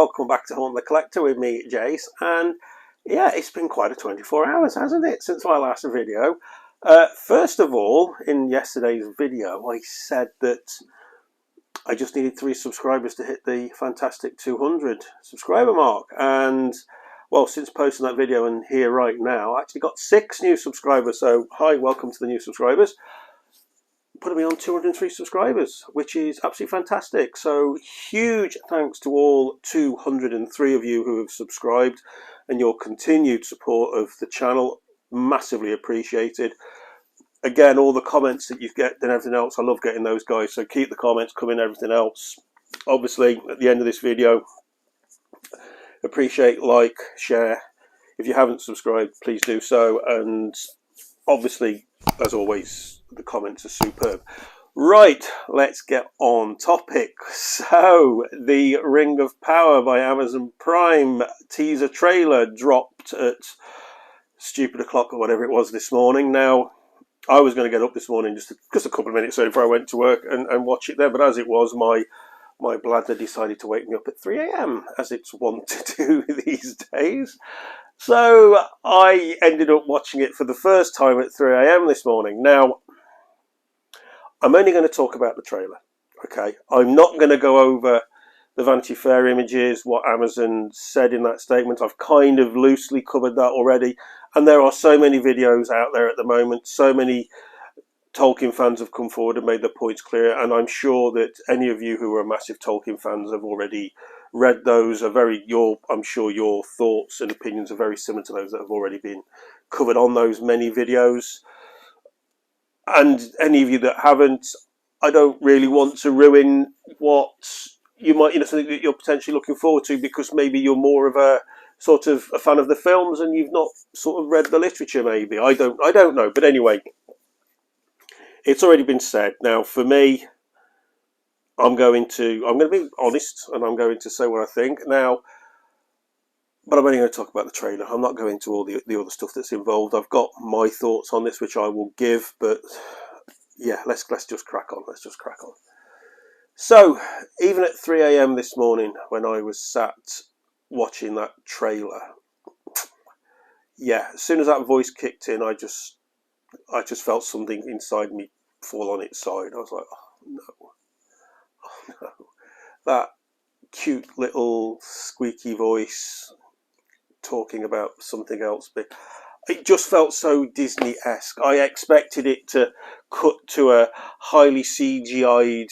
welcome back to Haunt the Collector with me, Jace. And yeah, it's been quite a 24 hours, hasn't it, since my last video. First of all, in yesterday's video, I said that I just needed 3 subscribers to hit the fantastic 200 subscriber mark. And well, since posting that video and here right now, I actually got 6 new subscribers. So hi, welcome to the new subscribers. Putting me on 203 subscribers, which is absolutely fantastic. So huge thanks to all 203 of you who have subscribed and your continued support of the channel. Massively appreciated. Again, all the comments that you get and everything else, I love getting those, guys. So keep the comments coming, everything else. Obviously, at the end of this video, appreciate, like, share. If you haven't subscribed, please do so. And obviously, as always, the comments are superb. Right, let's get on topic. So, the Ring of Power by Amazon Prime teaser trailer dropped at stupid o'clock or whatever it was this morning. Now, I was going to get up this morning just a couple of minutes before I went to work and watch it there, but as it was, my bladder decided to wake me up at 3 AM, as it's wont to do these days. So I ended up watching it for the first time at 3 AM this morning. Now, I'm only going to talk about the trailer, okay? I'm not going to go over the Vanity Fair images, what Amazon said in that statement. I've kind of loosely covered that already. And there are so many videos out there at the moment. So many Tolkien fans have come forward and made their points clear. And I'm sure that any of you who are massive Tolkien fans have already read those. I'm sure your thoughts and opinions are very similar to those that have already been covered on those many videos. And any of you that haven't, I don't really want to ruin what you might, something that you're potentially looking forward to, because maybe you're more of a sort of a fan of the films and you've not sort of read the literature. Maybe I don't know. But anyway, it's already been said. Now, for me, I'm going to be honest and I'm going to say what I think now. But I'm only going to talk about the trailer. I'm not going to all the other stuff that's involved. I've got my thoughts on this, which I will give. But yeah, let's just crack on. Let's just crack on. So, even at 3 AM this morning, when I was sat watching that trailer, yeah, as soon as that voice kicked in, I just felt something inside me fall on its side. I was like, oh no, that cute little squeaky voice talking about something else, but it just felt so Disney-esque. I expected it to cut to a highly CGI'd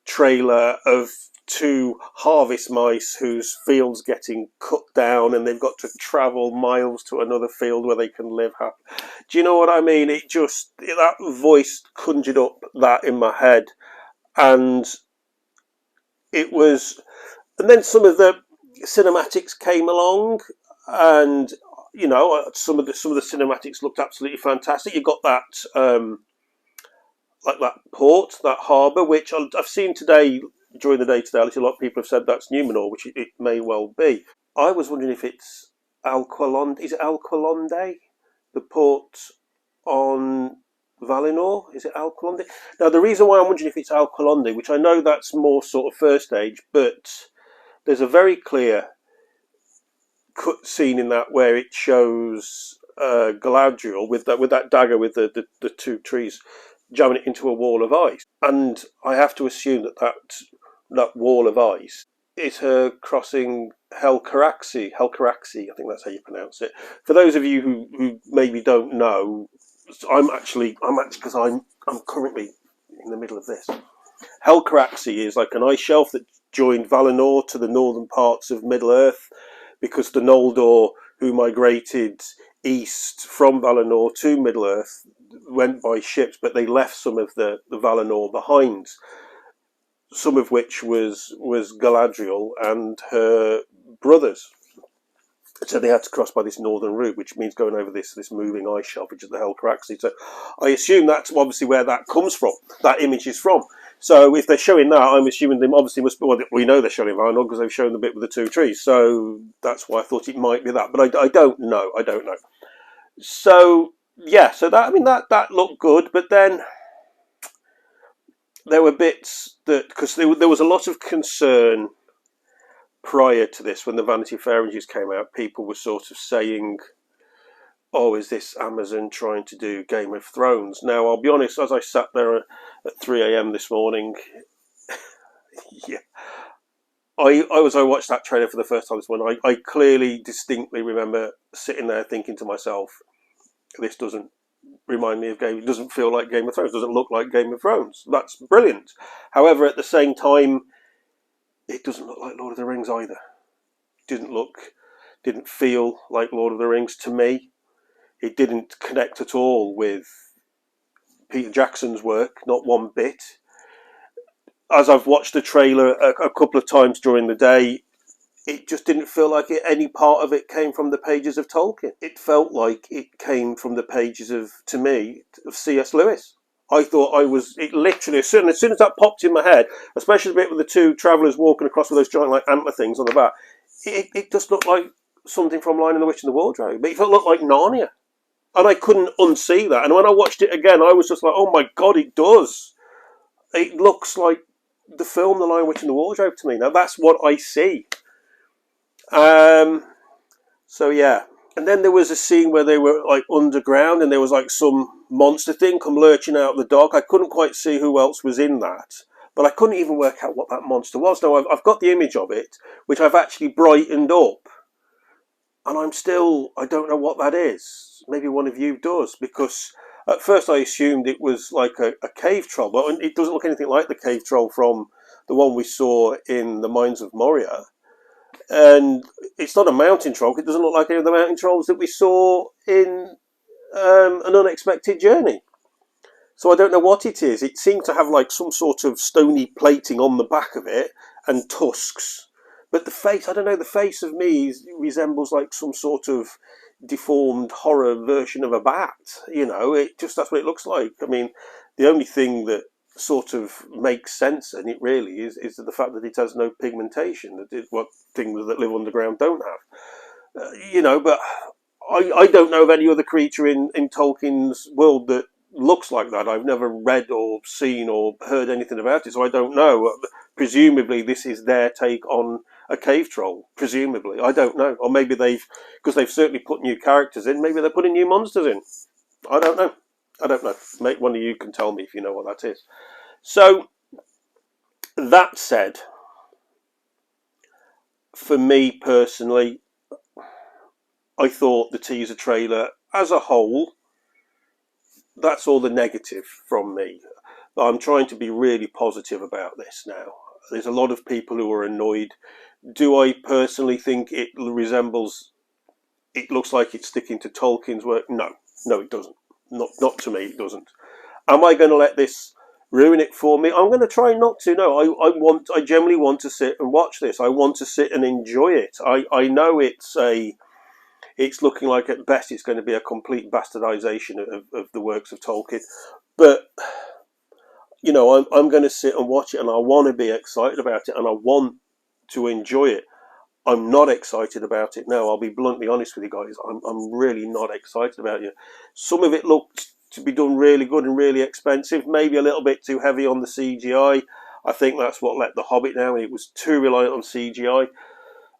trailer of 2 harvest mice whose field's getting cut down and they've got to travel miles to another field where they can live happy. Do you know what I mean? That voice conjured up that in my head, and then some of the cinematics came along, and some of the cinematics looked absolutely fantastic. You got that like that port, that harbour, which I've seen today, during the day today, a lot of people have said that's Numenor, which it may well be. I was wondering if it's Alqualondë. Is it Alqualondë? The port on Valinor? Is it Alqualondë? Now, the reason why I'm wondering if it's Alqualondë, which I know that's more sort of first stage, but there's a very clear cut scene in that where it shows Galadriel with that dagger with the 2 trees, jamming it into a wall of ice. And I have to assume that wall of ice is her crossing Helcaraxë. Helcaraxë, I think that's how you pronounce it. For those of you who maybe don't know, I'm actually because I'm currently in the middle of this. Helcaraxë is like an ice shelf that joined Valinor to the northern parts of Middle-earth, because the Noldor, who migrated east from Valinor to Middle-earth, went by ships, but they left some of the Valinor behind, some of which was Galadriel and her brothers. So they had to cross by this northern route, which means going over this moving ice shelf, which is the Helcaraxë. So I assume that's obviously where that comes from, that image is from. So if they're showing that, I'm assuming they obviously must be, well, we know they're showing Valinor because they've shown the bit with the 2 trees. So that's why I thought it might be that. But I don't know. I don't know. So yeah, so that looked good. But then there were bits that, because there was a lot of concern prior to this, when the Vanity Fair images came out, people were sort of saying, oh, is this Amazon trying to do Game of Thrones? Now, I'll be honest, as I sat there at 3 a.m. this morning, yeah, I watched that trailer for the first time this morning, I clearly, distinctly remember sitting there thinking to myself, this doesn't remind me of Game, it doesn't feel like Game of Thrones, doesn't look like Game of Thrones. That's brilliant. However, at the same time, it doesn't look like Lord of the Rings either. Didn't feel like Lord of the Rings to me. It didn't connect at all with Peter Jackson's work, not one bit. As I've watched the trailer a couple of times during the day, it just didn't feel like any part of it came from the pages of Tolkien. It felt like it came from the pages of C.S. Lewis. I thought it literally, as soon as that popped in my head, especially the bit with the two travellers walking across with those giant like antler things on the back, it just looked like something from Lion and the Witch and the Wardrobe. But it looked like Narnia. And I couldn't unsee that. And when I watched it again, I was just like, oh my God, it does. It looks like the film The Lion, Witch and the Wardrobe to me. Now, that's what I see. So, yeah. And then there was a scene where they were like underground and there was like some monster thing come lurching out of the dock. I couldn't quite see who else was in that. But I couldn't even work out what that monster was. Now, I've got the image of it, which I've actually brightened up. And I don't know what that is. Maybe one of you does, because at first I assumed it was like a cave troll, but it doesn't look anything like the cave troll from the one we saw in the Mines of Moria. And it's not a mountain troll. It doesn't look like any of the mountain trolls that we saw in An Unexpected Journey. So I don't know what it is. It seems to have like some sort of stony plating on the back of it and tusks. But the face, I don't know, the face of me resembles like some sort of deformed horror version of a bat. You know, that's what it looks like. I mean, the only thing that sort of makes sense in it really is the fact that it has no pigmentation, that is what things that live underground don't have. You know, but I don't know of any other creature in Tolkien's world that looks like that. I've never read or seen or heard anything about it, so I don't know. Presumably this is their take on a cave troll, presumably. I don't know. Or maybe because they've certainly put new characters in, maybe they're putting new monsters in. I don't know. Maybe one of you can tell me if you know what that is. So, that said, for me personally, I thought the teaser trailer as a whole, that's all the negative from me. I'm trying to be really positive about this now. There's a lot of people who are annoyed. Do I personally think it looks like it's sticking to Tolkien's work? No, it doesn't. Not to me, it doesn't. Am I going to let this ruin it for me? I'm going to try not to. No, I generally want to sit and watch this. I want to sit and enjoy it. I know it's looking like at best it's going to be a complete bastardization of the works of Tolkien. But, you know, I'm going to sit and watch it and I want to be excited about it and I want to enjoy it. I'm not excited about it now. I'll be bluntly honest with you guys. I'm really not excited about it. Some of it looked to be done really good and really expensive. Maybe a little bit too heavy on the CGI. I think that's what let The Hobbit down. It was too reliant on CGI.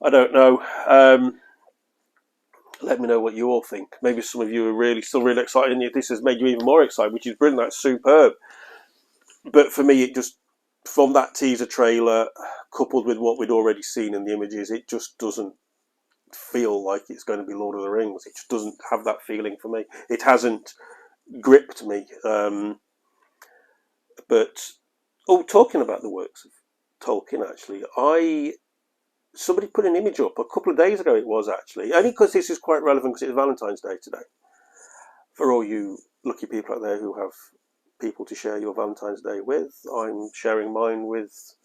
I don't know. Let me know what you all think. Maybe some of you are still really excited and this has made you even more excited, which is brilliant. That's superb. But for me, it just, from that teaser trailer, coupled with what we'd already seen in the images, it just doesn't feel like it's going to be Lord of the Rings. It just doesn't have that feeling for me. It hasn't gripped me. But talking about the works of Tolkien, actually, somebody put an image up a couple of days ago. It was actually only because this is quite relevant because it's Valentine's Day today. For all you lucky people out there who have people to share your Valentine's Day with, I'm sharing mine with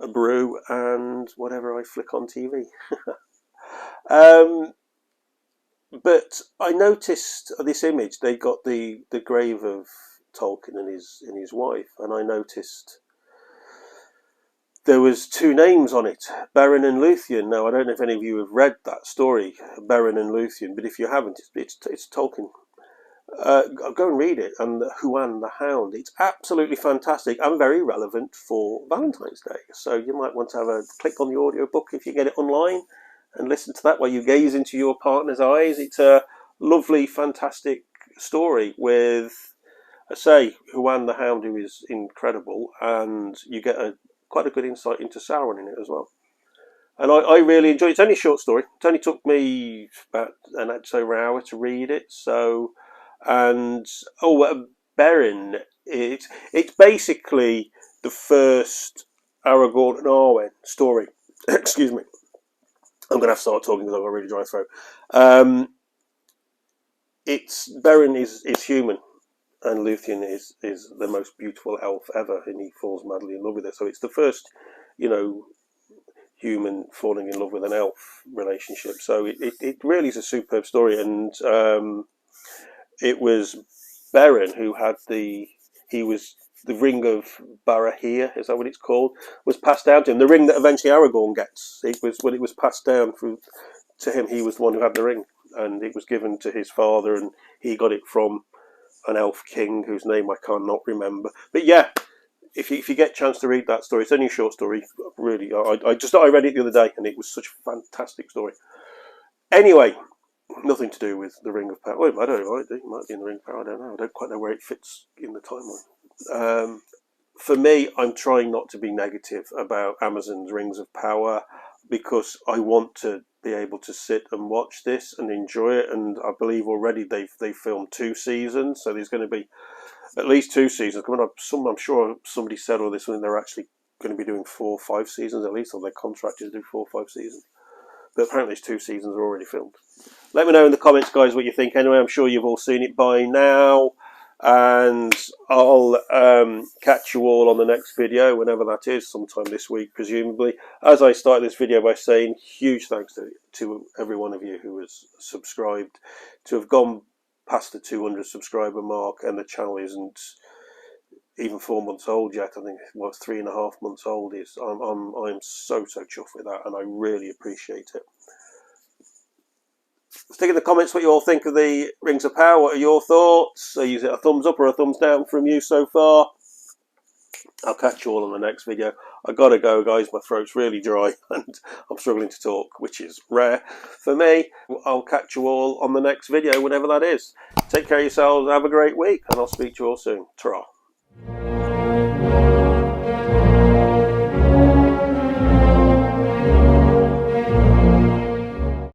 a brew and whatever I flick on TV. But I noticed this image. They got the grave of Tolkien and his wife, and I noticed there was two names on it, Beren and Luthien. Now I don't know if any of you have read that story, Beren and Luthien, but if you haven't, it's Tolkien. go and read it. And Huan the Hound. It's absolutely fantastic and very relevant for Valentine's Day. So you might want to have a click on the audiobook if you get it online and listen to that while you gaze into your partner's eyes. It's a lovely, fantastic story with, I say, Huan the Hound, who is incredible, and you get quite a good insight into Sauron in it as well. And I really enjoyed it. It's only a short story. It only took me about an hour to read it. So, and Beren, it's basically the first Aragorn and Arwen story. Excuse me. I'm going to have to start talking because I've got a really dry throat. Beren is human, and Luthien is the most beautiful elf ever, and he falls madly in love with her. So it's the first, human falling in love with an elf relationship. So it really is a superb story, and it was Beren who had the ring of Barahir, is that what it's called, was passed down to him. The ring that eventually Aragorn gets. It was when it was passed down to him. He was the one who had the ring, and it was given to his father, and he got it from an elf king whose name I cannot remember. But yeah, if you get a chance to read that story, it's only a short story. Really, I read it the other day, and it was such a fantastic story. Anyway, nothing to do with the Ring of Power. Well, I don't know. It might be in the Ring of Power. I don't know. I don't quite know where it fits in the timeline. For me, I'm trying not to be negative about Amazon's Rings of Power because I want to be able to sit and watch this and enjoy it. And I believe already they've filmed 2 seasons, so there's going to be at least 2 seasons coming up. I'm sure somebody said all this when they're actually going to be doing 4 or 5 seasons at least, or they're contracted to do 4 or 5 seasons. But apparently 2 seasons are already filmed. Let me know in the comments, guys, what you think. Anyway, I'm sure you've all seen it by now. And I'll catch you all on the next video, whenever that is, sometime this week, presumably. As I started this video by saying, huge thanks to every one of you who has subscribed. To have gone past the 200 subscriber mark, and the channel isn't even 4 months old yet. I think it's 3.5 months old. I'm so chuffed with that, and I really appreciate it. Stick in the comments what you all think of the Rings of Power. What are your thoughts? Is it a thumbs up or a thumbs down from you so far? I'll catch you all on the next video. I gotta go, guys. My throat's really dry and I'm struggling to talk, which is rare for me. I'll catch you all on the next video, whenever that is. Take care of yourselves. Have a great week, and I'll speak to you all soon. Ta-ra.